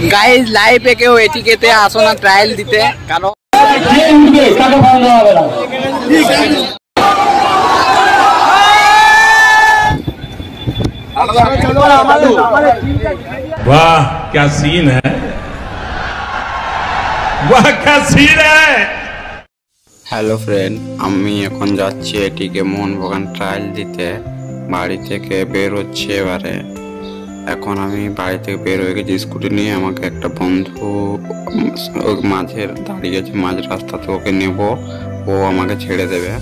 Guys লাইভে কেউ এটিকেতে আসো না ট্রায়াল দিতে, কারণ वाह क्या सीन है, वाह क्या सीन है। হ্যালো ফ্রেন্ড, আমি এখন যাচ্ছি এটিকে মোহনবাগান ট্রায়াল দিতে। বাড়ি থেকে বের হচ্ছে এবারে। এখন আমি বাড়ি থেকে বের হয়ে গেছি স্কুটি নিয়ে। আমাকে একটা বন্ধু মাঝের দাঁড়িয়েছে, মাঝ রাস্তাতে, ওকে নেব, ও আমাকে ছেড়ে দেবে।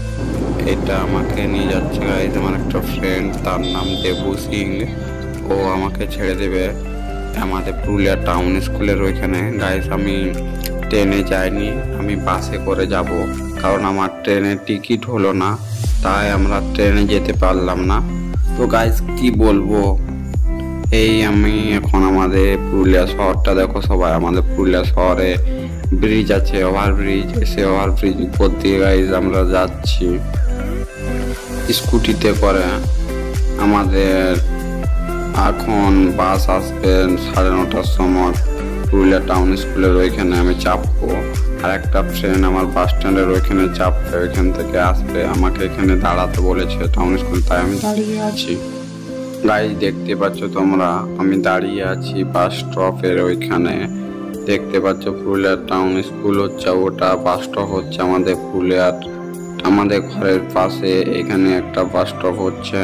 এটা আমাকে নিয়ে যাচ্ছে গাইজ আমার একটা ফ্রেন্ড, তার নাম দেবু সিং। ও আমাকে ছেড়ে দেবে আমাদের পুরুলিয়া টাউন স্কুলের ওইখানে। গাইজ আমি ট্রেনে যাইনি, আমি বাসে করে যাব, কারণ আমার ট্রেনের টিকিট হলো না, তাই আমরা ট্রেনে যেতে পারলাম না। তো গাইজ কি বলবো, এই আমি এখন আমাদের পুরুলিয়া শহরটা দেখো সবাই। আমাদের পুরুলিয়া শহরে ব্রিজ আছে, ওভারব্রিজ, সে ওভারব্রিজ উপর দিয়ে গাইজ আমরা যাচ্ছি স্কুটিতে করে। আমাদের এখন বাস আসবে 9:30টার সময় পুরুলিয়া টাউন স্কুলের ওইখানে। আমি চাপবো, আর একটা ট্রেন আমার বাস স্ট্যান্ডের ওইখানে চাপবে, ওইখান থেকে আসবে। আমাকে এখানে দাঁড়াতে বলেছে টাউন স্কুল, তাই আমি দাঁড়িয়ে আছি। গাইজ দেখতে পাচ্ছ তোমরা, আমি দাঁড়িয়ে আছি বাস স্টপের ওইখানে। দেখতে পাচ্ছ পুরুলিয়া টাউন স্কুল হচ্ছে ওটা, বাস স্টপ হচ্ছে আমাদের পুরুলিয়ার, আমাদের ঘরের পাশে এখানে একটা বাস স্টপ হচ্ছে।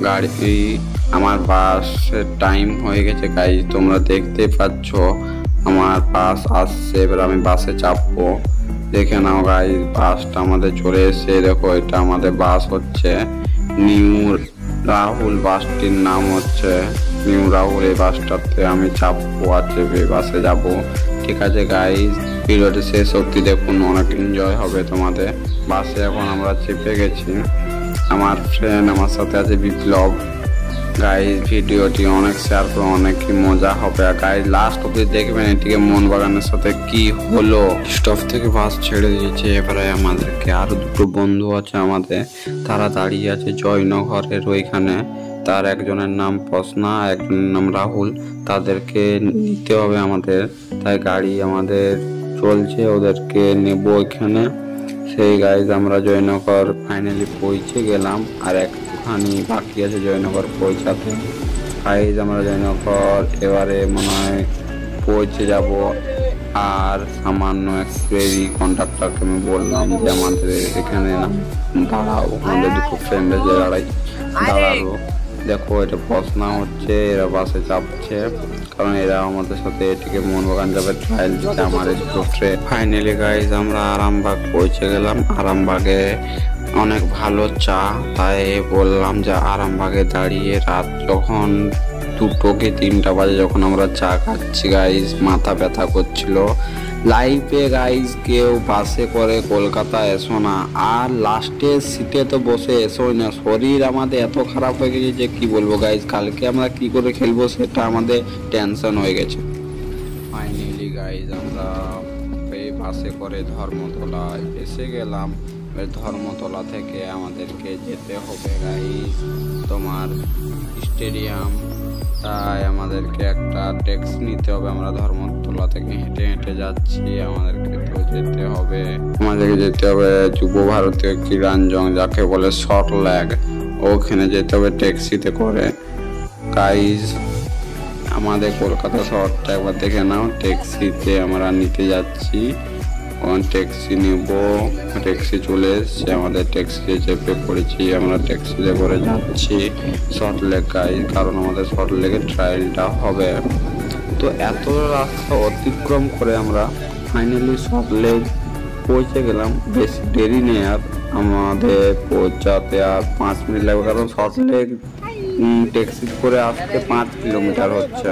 গাড়ি আমার বাসের টাইম হয়ে গেছে গাইজ, তোমরা দেখতে পাচ্ছ আমার বাস আসছে। এবার আমি বাসে চাপবো, দেখে নাও গাইজ বাসটা আমাদের চলে এসে। দেখো এটা আমাদের বাস হচ্ছে নিউ রাহুল, বাসটির নাম হচ্ছে নিউ রাহুল। এই বাসটাতে আমি চাপবো আর চেপে বাসে যাব। ঠিক আছে গাইজ, ভিডিওটি শেষ অবধি দেখুন, অনেক এনজয় হবে তোমাদের। বাসে এখন আমরা চেপে গেছি, আমার ফ্রেন্ড আমার সাথে আছে বিপ্লব। গাইজ ভিডিওটি অনেক শেয়ার করে, অনেকই মজা হবে। আর গাইজ লাস্ট অবধি দেখবেন এটিকে মোহনবাগানের সাথে কি হলো। স্টপ থেকে বাস ছেড়ে দিয়েছে, এবারে আমাদেরকে আরো দুটো বন্ধু আছে আমাদের, তারা দাঁড়িয়ে আছে জয়নগরের ওইখানে। তার একজনের নাম প্রশ্না, একজনের নাম রাহুল। তাদেরকে নিতে হবে আমাদের, তাই গাড়ি আমাদের চলছে, ওদেরকে নেব ওইখানে। সেই গাইজ আমরা জয়নগর ফাইনালি পৌঁছে গেলাম, আর একটুখানি বাকি আছে জয়নগর পৌঁছাতে। গাইজ আমরা জয়নগর এবারে মনে হয় পৌঁছে যাব। আর সামান্য একটু কন্ডাক্টরকে আমি বললাম যে আমাদের এখানে দাঁড়াও, আমাদের দুটো ফ্রেন্ড যে দাঁড়ালো। দেখো এটা প্রশ্ন হচ্ছে, এরা বাসে চাপছে, কারণ এরা আমাদের সাথে এটিকে মোহনবাগান যাবে ট্রায়াল দিতে। আমাদের দুটো ফ্রেন্ড। ফাইনালি গাইজ আমরা আরামবাগ পৌঁছে গেলাম। আরামবাগে অনেক ভালো চা, তাই বললাম যে আরামবাগে দাঁড়িয়ে রাত যখন 2টো কি 3টা বাজে যখন আমরা চা খাচ্ছি গাইজ, মাথা ব্যথা করছিল। লাইফে গাইজ কেউ বাসে করে কলকাতা এসো না, আর লাস্টের সিটে তো বসে এসোই না। শরীর আমাদের এত খারাপ হয়ে গেছে যে কি বলবো গাইজ, কালকে আমরা কি করে খেলবো সেটা আমাদের টেনশন হয়ে গেছে। ফাইনালি গাইজ আমরা এই বাসে করে ধর্মতলায় এসে গেলাম। ধর্মতলা থেকে আমাদেরকে যেতে হবে গাইজ তোমার স্টেডিয়াম, তাই আমাদেরকে একটা ট্যাক্সি নিতে হবে। আমরা ধর্মতলা থেকে হেঁটে হেঁটে যাচ্ছি, আমাদেরকে তো যেতে হবে, আমাদেরকে যেতে হবে যুব ভারতীয় ক্রীড়াঞ্জং, যাকে বলে শর্ট লেগ, ওখানে যেতে হবে ট্যাক্সিতে করে। গাইজ আমাদের কলকাতা শহরটা একবার দেখে নাও। ট্যাক্সিতে আমরা নিতে যাচ্ছি, ট্যাক্সি নেব, ট্যাক্সি চলে এসছে, আমাদের ট্যাক্সিতে চেপে পড়েছি, আমরা ট্যাক্সিতে করে যাচ্ছি শর্ট লেগ গাইজ, কারণ আমাদের শর্ট লেগের ট্রায়ালটা হবে। তো এত রাস্তা অতিক্রম করে আমরা ফাইনালি শর্ট লেগ পৌঁছে গেলাম। বেশি দেরি নেই আর আমাদের পৌঁছাতে, আর 5 মিনিট লাগবে, কারণ শর্ট লেগ ট্যাক্সি করে আসতে 5 কিলোমিটার হচ্ছে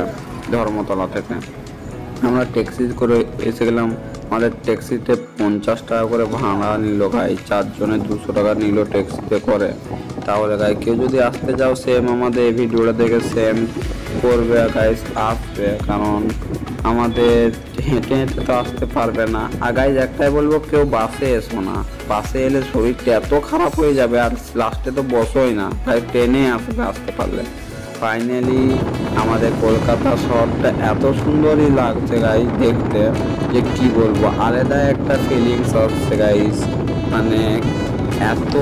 ধর্মতলা থেকে। আমরা ট্যাক্সি করে এসে গেলাম। আমাদের ট্যাক্সিতে 50 টাকা করে ভাড়া নিল গাই, 4 জনের 200 টাকা নিল ট্যাক্সিতে করে। তাহলে গাই কেউ যদি আসতে যাও সেম আমাদের এই ভিডিওটা দেখে সেম করবে গাইস, আসবে, কারণ আমাদের হেঁটে হেঁটে তো আসতে পারবে না। আর গাইজ একটাই বলবো, কেউ বাসে এসো না, বাসে এলে শরীরটা এত খারাপ হয়ে যাবে, আর লাস্টে তো বসোই না, তাই ট্রেনে আসতে পারলে। ফাইনালি আমাদের কলকাতা শহরটা এত সুন্দরই লাগছে গাইস দেখতে, যে কি বলবো, আলাদা একটা ফিলিংস আসছে গাইস। মানে এত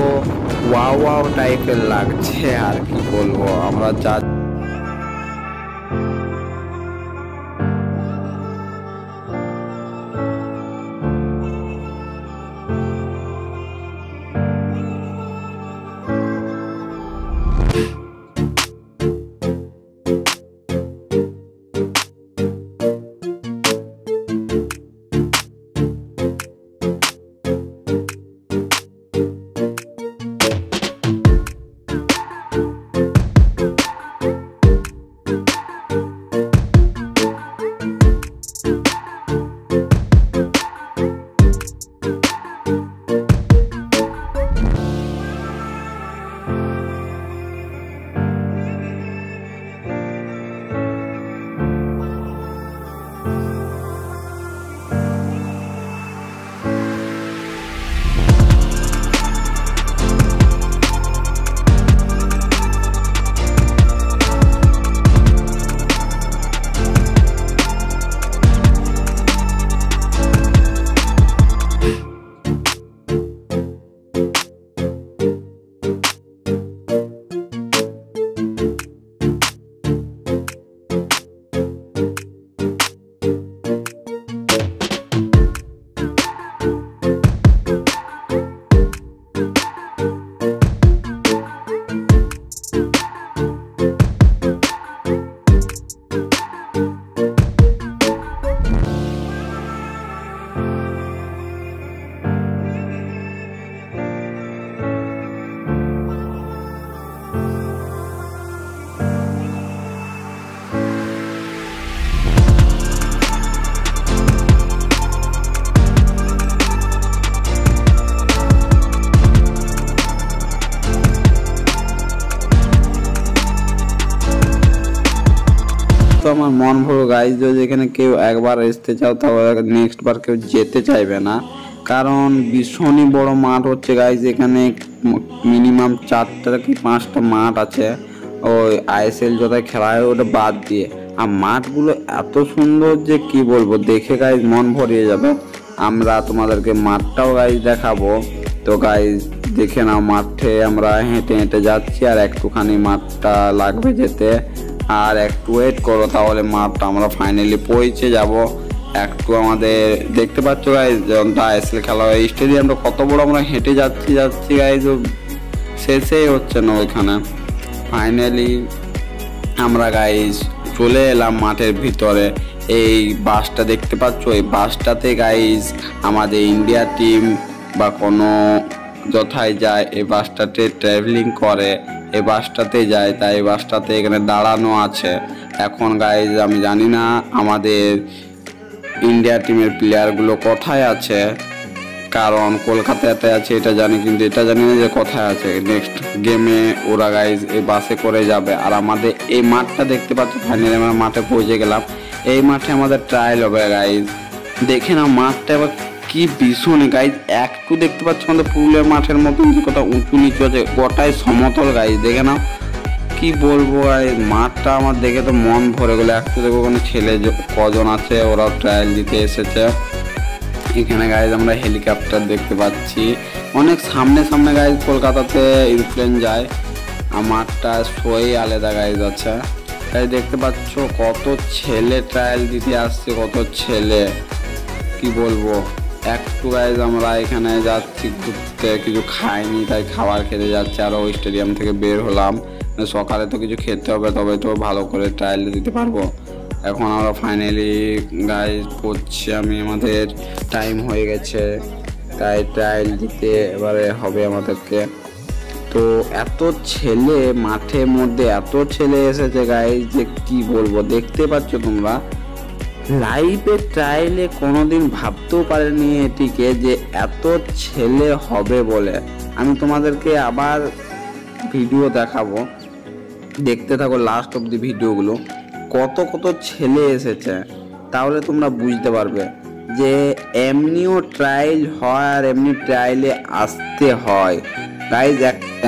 ওয়াও টাইপের লাগছে, আর কি বলবো। আমরা যা আমার মন ভরো গাইজ, যদি এখানে কেউ একবার আসতে চাও তাহলে নেক্সট বার কেউ যেতে চাইবে না, কারণ ভীষণই বড় মাঠ হচ্ছে গাইজ। এখানে মিনিমাম 4টা কি 5টা মাঠ আছে, ওই আইএসএল যথায় খেলা হয় ওটা বাদ দিয়ে। আর মাঠগুলো এত সুন্দর যে কি বলবো, দেখে গাইজ মন ভরিয়ে যাবে। আমরা তোমাদেরকে মাঠটাও গাইজ দেখাবো। তো গাইজ দেখে নাও, মাঠে আমরা হেঁটে হেঁটে যাচ্ছি, আর একটুখানি মাঠটা লাগবে যেতে, আর একটু ওয়েট করো, তাহলে মাঠটা আমরা ফাইনালি পৌঁছে যাব। একটু আমাদের দেখতে পাচ্ছ গাইজ, যখন আইএসএল খেলা হয় স্টেডিয়ামটা কত বড়, আমরা হেঁটে যাচ্ছি গাইজ, শেষেই হচ্ছে না ওইখানে। ফাইনালি আমরা গাইজ চলে এলাম মাঠের ভিতরে। এই বাসটা দেখতে পাচ্ছ, এই বাসটাতে গাইজ আমাদের ইন্ডিয়া টিম বা কোনো যথায় যায়, এই বাসটাতে ট্রাভেলিং করে, এই বাসটাতে যায়, তাই এই বাসটাতে এখানে দাঁড়ানো আছে। এখন গাইজ আমি জানি না আমাদের ইন্ডিয়া টিমের প্লেয়ারগুলো কোথায় আছে, কারণ কলকাতাতে আছে এটা জানি, কিন্তু এটা জানি না যে কোথায় আছে। নেক্সট গেমে ওরা গাইজ এই বাসে করে যাবে। আর আমাদের এই মাঠটা দেখতে পাচ্ছ, ফাইনালি আমরা মাঠে পৌঁছে গেলাম। এই মাঠে আমাদের ট্রায়াল হবে গাইজ। দেখে না মাঠটা এবার কি ভীষণ গাইজ, একটু দেখতে পাচ্ছ আমাদের পুরুলিয়ার মাঠের মতন যে কোথাও উঁচু নিচু আছে, গোটাই সমতল গাইজ। দেখে নাও কি বলবো, এই মাঠটা আমার দেখে তো মন ভরে গেলো। একটু দেখবো ওখানে ছেলে কজন আছে, ওরাও ট্রায়াল দিতে এসেছে। এখানে গাইজ আমরা হেলিকপ্টার দেখতে পাচ্ছি, অনেক সামনে সামনে গাইজ কলকাতাতে এরোপ্লেন যায়। আর মাঠটা শোই আলাদা গাইজ আছে। তাই দেখতে পাচ্ছ কত ছেলে ট্রায়াল দিতে আসছে, কত ছেলে, কি বলবো। একটু গাইজ আমরা এখানে যাচ্ছি ঘুরতে, কিছু খাইনি তাই খাবার খেতে যাচ্ছি, আরও স্টেডিয়াম থেকে বের হলাম। সকালে তো কিছু খেতে হবে, তবে তো ভালো করে ট্রায়াল দিতে পারবো। এখন আমরা ফাইনালি গাইজ পড়ছি আমি, আমাদের টাইম হয়ে গেছে, তাই ট্রায়াল দিতে এবারে হবে আমাদেরকে। তো এত ছেলে মাঠের মধ্যে, এত ছেলে এসেছে গাইজ যে কি বলবো। দেখতে পাচ্ছ তোমরা, লাইভে ট্রায়ালে কোনোদিন ভাবতেও পারেনি এটিকে যে এত ছেলে হবে বলে। আমি তোমাদেরকে আবার ভিডিও দেখাবো, দেখতে থাকো লাস্ট অব্দি ভিডিওগুলো। কত কত ছেলে এসেছে, তাহলে তোমরা বুঝতে পারবে যে এমনিও ট্রায়াল হয় আর এমনি ট্রায়ালে আসতে হয় গাইজ।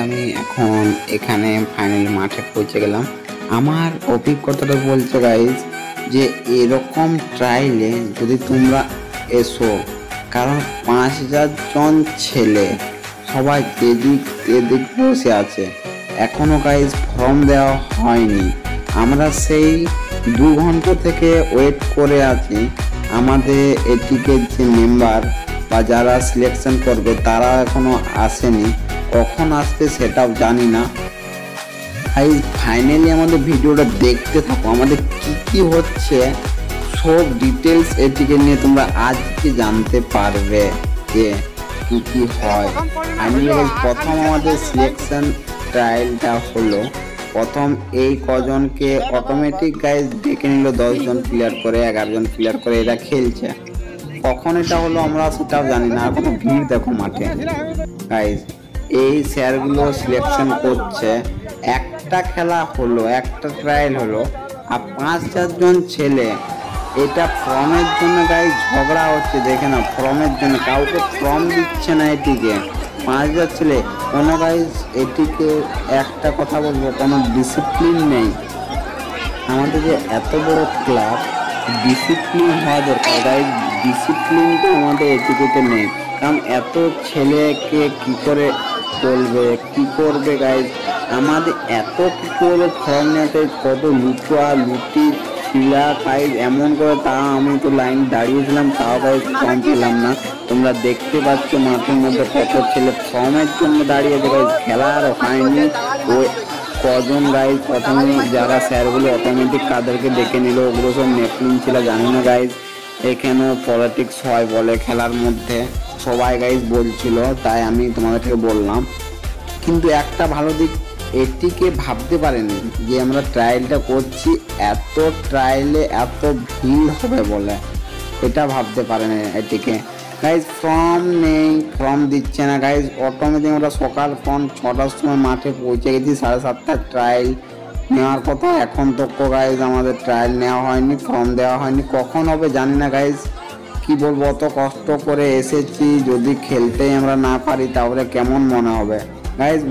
আমি এখন এখানে ফাইনালি মাঠে পৌঁছে গেলাম। আমার অভিজ্ঞতাটা বলছে গাইজ যে এরকম ট্রায়ালে যদি তোমরা এসো, কারণ 5000 জন ছেলে সবাই এদিক এদিক বসে আছে, এখনো গাইজ ফর্ম দেওয়া হয়নি। আমরা সেই 2 ঘন্টা থেকে ওয়েট করে আছি। আমাদের এটিকের যে মেম্বার বা যারা সিলেকশন করবে তারা এখনো আসেনি, কখন আসবে সেটাও জানি না। ফাইনালি আমাদের ভিডিওটা দেখতে থাকো, আমাদের কি হচ্ছে সব ডিটেলস এটিকে নিয়ে তোমরা আজকে জানতে পারবে যে কি হয়। ফাইনালি প্রথম আমাদের সিলেকশন ট্রায়ালটা হলো, প্রথম এই কজনকে অটোমেটিক গাইজ ডেকে নিল, 10 জন প্লেয়ার করে 11 জন প্লেয়ার করে এরা খেলছে। কখন এটা হলো আমরা সেটাও জানি না, কোনো ভিড় দেখো মাঠে গাইজ। এই স্যারগুলো সিলেকশন করছে, একটা খেলা হলো, একটা ট্রায়াল হলো, আর 5000 জন ছেলে। এটা ফর্মের জন্য গাইজ ঝগড়া হচ্ছে, দেখে না ফর্মের জন্য কাউকে ফর্ম দিচ্ছে না এটিকে। 5000 ছেলে, কোনো গাইজ এটিকে একটা কথা বলবো, কোনো ডিসিপ্লিন নেই। আমাদের যে এত বড় ক্লাব, ডিসিপ্লিন হওয়া দরকার গাইজ, ডিসিপ্লিনটা আমাদের এটিকে নেই। কারণ এত ছেলেকে কি করে বলবে, কি করবে গাইজ, আমাদের এত কি করে ফর্ম নিতে, কত লুটি শিলা গাইজ এমন করে। তাও আমি তো লাইন দাঁড়িয়েছিলাম, তাও গাইজ ফর্ম পেলাম না। তোমরা দেখতে পাচ্ছ মাঠের মধ্যে কত ছেলে ফর্মের জন্য দাঁড়িয়েছে গাইজ, খেলা আর হয়নি। ওই কজন গাইজ প্রথমে যারা স্যারগুলো অটোমেটিক কাদেরকে ডেকে নিল, ওগুলো সব নেপলিন ছিল, জানি না গাইজ। এখানেও পলিটিক্স হয় বলে খেলার মধ্যে, সবাই গাইজ বলছিল, তাই আমি তোমাদেরকে বললাম। কিন্তু একটা ভালো দিক, এটিকে ভাবতে পারেনি যে আমরা ট্রায়ালটা করছি, এত ট্রায়ালে এত ভিড় হবে বলে, এটা ভাবতে পারেনি এটিকে গাইজ। ফর্ম নেই, ফর্ম দিচ্ছে না গাইজ। অটোমেটিক আমরা সকাল 6টার সময় মাঠে পৌঁছে গেছি, 7:30 ট্রায়াল নেওয়ার কথা, এখন তো গাইজ আমাদের ট্রায়াল নেওয়া হয়নি, ফর্ম দেওয়া হয়নি। কখন হবে জানি না গাইজ, কি বলবো, অত কষ্ট করে এসেছি, যদি খেলতেই আমরা না পারি তাহলে কেমন মনে হবে গাইজ।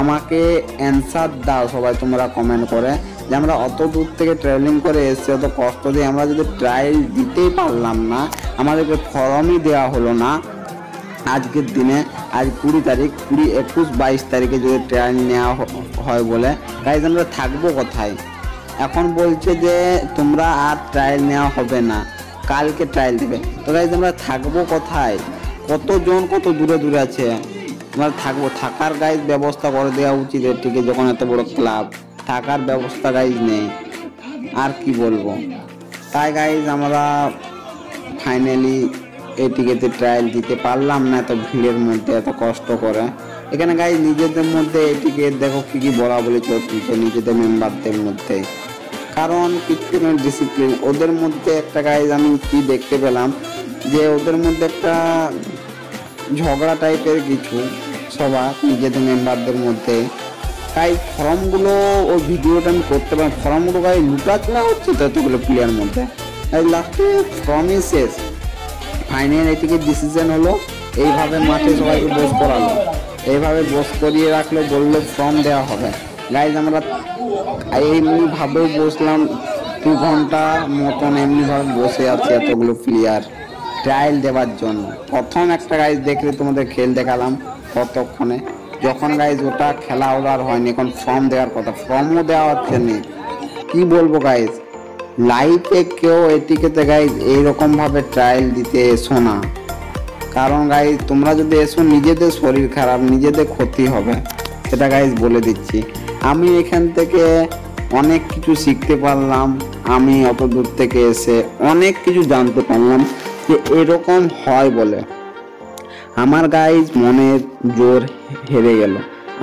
আমাকে অ্যান্সার দাও সবাই তোমরা কমেন্ট করে, যে আমরা অত দূর থেকে ট্রাভেলিং করে এসেছি, অত কষ্ট দিয়ে আমরা যদি ট্রায়াল দিতেই পারলাম না, আমাদেরকে ফর্মই দেওয়া হলো না আজকের দিনে। আজ 20 তারিখ, 20, 21, 22 তারিখে যদি ট্রায়াল নেওয়া হয় বলে গাইজ আমরা থাকবো কোথায়? এখন বলছে যে তোমরা আর ট্রায়াল নেওয়া হবে না, কালকে ট্রায়াল দেবে। তো গাইজ আমরা থাকবো কোথায়? কতজন কত দূরে দূরে আছে, আমরা থাকবো, থাকার গাইজ ব্যবস্থা করে দেওয়া উচিত এটিকে, যখন এত বড় ক্লাব, থাকার ব্যবস্থা গাইজ নেই। আর কি বলবো, তাই গাইজ আমরা ফাইনালি এটিকেতে ট্রায়াল দিতে পারলাম না, এত ভিড়ের মধ্যে এত কষ্ট করে। এখানে গাইজ নিজেদের মধ্যে এটিকে দেখো কি বলা বলে চলছে নিজেদের মেম্বারদের মধ্যে, কারণ কিছু ডিসিপ্লিন ওদের মধ্যে একটা গাইজ আমি কি দেখতে পেলাম, যে ওদের মধ্যে একটা ঝগড়া টাইপের কিছু সবার নিজেদের মেম্বারদের মধ্যে। তাই ফর্মগুলো ও ভিডিওটা আমি করতে পারি, ফর্মগুলো গাই লুটাচড়া হচ্ছে তো এতগুলো প্লেয়ার মধ্যে, তাই লাস্টে ফর্মই শেষ। ফাইনাল এটিকে ডিসিশন হলো, এইভাবে মাঠে সবাইকে বস করালো, এইভাবে বস করিয়ে রাখলো, বললো ফর্ম দেওয়া হবে। গাইজ আমরা এমনিভাবে বসলাম 2 ঘন্টা মতন, এমনিভাবে বসে আছে এতগুলো প্লেয়ার ট্রায়াল দেওয়ার জন্য। প্রথম একটা গাইজ দেখলে তোমাদের খেল দেখালাম কতক্ষণে, যখন গাইজ ওটা খেলা হলো আর হয়নি, এখন ফর্ম দেওয়ার কথা, ফর্মও দেওয়া হচ্ছে না। কি বলবো গাইজ, লাইফে কেউ এটিকেতে গাইজ এইরকমভাবে ট্রায়াল দিতে এসো না, কারণ গাইজ তোমরা যদি এসো নিজেদের শরীর খারাপ, নিজেদের ক্ষতি হবে, সেটা গাইজ বলে দিচ্ছি। আমি এখান থেকে অনেক কিছু শিখতে পারলাম, আমি অত দূর থেকে এসে অনেক কিছু জানতে পারলাম যে এরকম হয় বলে। আমার গাইজ মনের জোর হেরে গেল,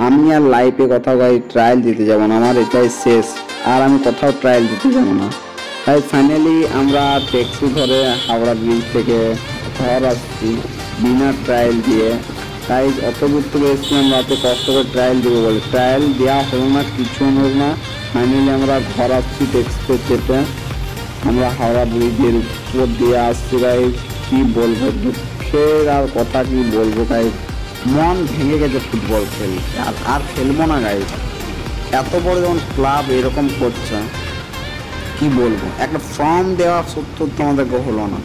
আমি আর লাইফে কোথাও গাইজ ট্রায়াল দিতে যাব না, আমার এটাই শেষ, আর আমি কোথাও ট্রায়াল দিতে যাব না। তাই ফাইনালি আমরা ট্যাক্সি ধরে হাওড়া ব্রিজ থেকে ঘর আসছি বিনা ট্রায়াল দিয়ে। গাইজ অত দূর থেকে এসেছিলাম, রাতে কষ্ট করে ট্রায়াল দেবো বলে, ট্রায়াল দেওয়া হলো না, কিছু হলো না। ফাইনালি আমরা ঘর আসছি ট্যাক্সিতে চেপে, আমরা হাওড়া ব্রিজের উপর দিয়ে আসছি। গাইজ কি বলবো, দুঃখের আর কথা কি বলবো গাইজ, মন ভেঙে গেছে ফুটবল খেলতে, আর খেলবো না গাইজ। এত বড় যখন ক্লাব এরকম করছে, কি বলবো, একটা ফর্ম দেওয়া সত্ত্বেও তোমাদেরকে হলো না।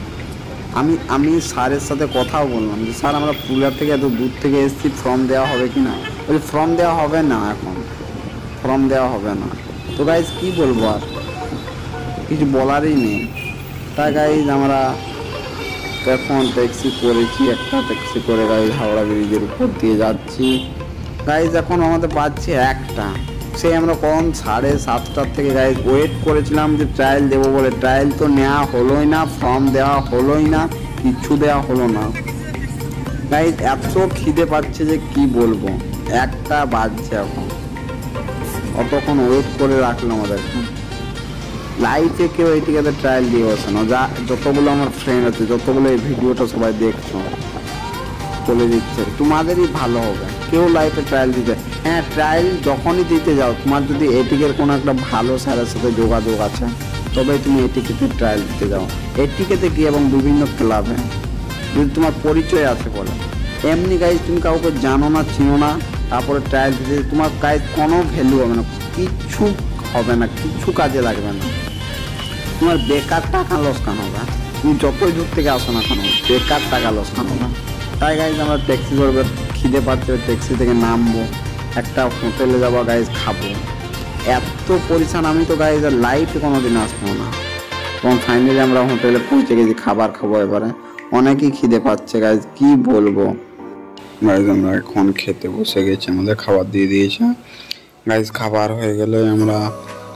আমি স্যারের সাথে কথাও বললাম যে স্যার আমরা পুরুলিয়া থেকে এত দূর থেকে এসেছি, ফর্ম দেওয়া হবে কি না? বলছি ফর্ম দেওয়া হবে না, এখন ফর্ম দেওয়া হবে না। তো গাইজ কি বলবো, আর কিছু বলারই নেই। তাই গাইজ আমরা এখন ট্যাক্সি করেছি, একটা ট্যাক্সি করে গাইজ হাওড়া ব্রিজের উপর দিয়ে যাচ্ছি। গাইজ এখন আমাদের বাজছে 1টা, সেই আমরা কখন 7:30 থেকে গাইজ ওয়েট করেছিলাম যে ট্রায়াল দেবো বলে। ট্রায়াল তো নেওয়া হলোই না, ফর্ম দেওয়া হলোই না, কিচ্ছু দেওয়া হলো না। গাইজ এত খিদে পাচ্ছে যে কি বলবো, 1টা বাজছে এখন, অতক্ষণ ওয়েট করে রাখলো আমাদেরকে। লাইফে কেউ এই টিকাতে ট্রায়াল দিয়ে বসে না, যতগুলো আমার ফ্রেন্ড আছে, যতগুলো এই ভিডিওটা সবাই দেখছো, বলে দিচ্ছে তোমাদেরই ভালো হবে কেউ লাইফে ট্রায়াল দিতে। হ্যাঁ, ট্রায়াল যখনই দিতে যাও, তোমার যদি এটিকের কোনো একটা ভালো স্যারের সাথে যোগাযোগ আছে, তবে তুমি এটিকেতে ট্রায়াল দিতে যাও। এটিকেতে গিয়ে এবং বিভিন্ন ক্লাবে যদি তোমার পরিচয় আছে বলে। এমনি গাইজ তুমি কাউকে জানো না, চিনো না, তারপরে ট্রায়াল দিতে তোমার গাইজ কোনো ভ্যালু হবে না, কিচ্ছু হবে না, কিচ্ছু কাজে লাগবে না, তোমার বেকার টাকা লসকান হবে। তুমি যতই দূর থেকে আসো না কেন, বেকার টাকা লসকান হবে। তাই গাইজ আমরা ট্যাক্সি করবে, খিদে পাচ্ছে, ট্যাক্সি থেকে নামবো, একটা হোটেলে যাবো গাইজ, খাবো। এত পরিশান আমি তো গাইজ লাইফে কোনোদিন আসবো না। তখন ফাইনালি আমরা হোটেলে পৌঁছে গেছি, খাবার খাবো এবারে। অনেকই খিদে পাচ্ছে গাইজ, কি বলবো। গাইজ আমরা এখন খেতে বসে গেছি, আমাদের খাবার দিয়ে দিয়েছে। গাইজ খাবার হয়ে গেলে আমরা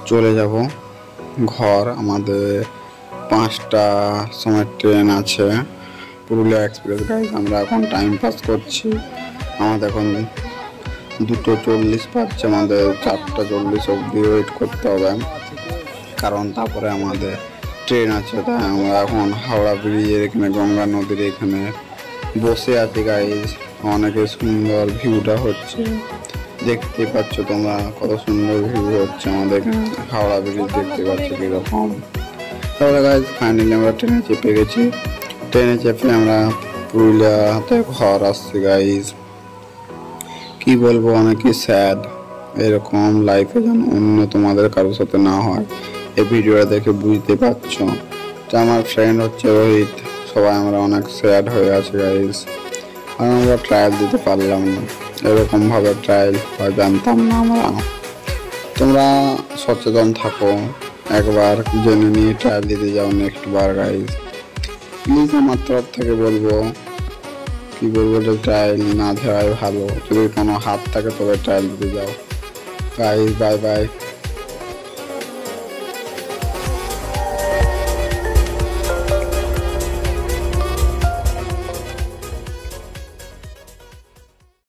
চলে যাব ঘর। আমাদের 5টা সময় ট্রেন আছে, পুরুলিয়া এক্সপ্রেস। গাইজ আমরা এখন টাইম পাস করছি, আমাদের এখন 2:40 বাজছে, আমাদের 4:40 অবধি ওয়েট করতে হবে, কারণ তারপরে আমাদের ট্রেন আছে। তাই আমরা এখন হাওড়া ব্রিজের এখানে, গঙ্গা নদীর এখানে বসে আছি। গাইজ অনেকে সুন্দর ভিউটা হচ্ছে, দেখতে পাচ্ছ তোমরা কত সুন্দর ভিউ হচ্ছে আমাদের হাওড়া ব্রিজ, দেখতে পাচ্ছ কিরকম। তাহলে গাইজ ফাইনালি আমরা ট্রেনে চেপে গেছি, ট্রেনে চেপে আমরা পুরুলিয়াতে ঘর আসছি। গাইজ কি বলবো, অনেকই স্যাড, এরকম লাইফে যেন অন্য তোমাদের কারোর সাথে না হয়। এই ভিডিওটা দেখে বুঝতে পারছো। তো আমার ফ্রেন্ড হচ্ছে রোহিত, সবাই আমরা অনেক স্যাড হয়ে আছি গাইজ, আর আমরা ট্রায়াল দিতে পারলাম না। এরকমভাবে ট্রায়াল হয় জানতাম না আমরা। তোমরা সচেতন থাকো, একবার জেনে নিয়ে ট্রায়াল দিতে যাও নেক্সট বার গাইজ। প্লিজ আমার তরফ থেকে বলবো, কি বলবো, যে ট্রায়াল না দেওয়াই ভালো। যদি কোনো হাত থাকে তবে ট্রায়াল দিতে যাও গাইজ। Bye bye.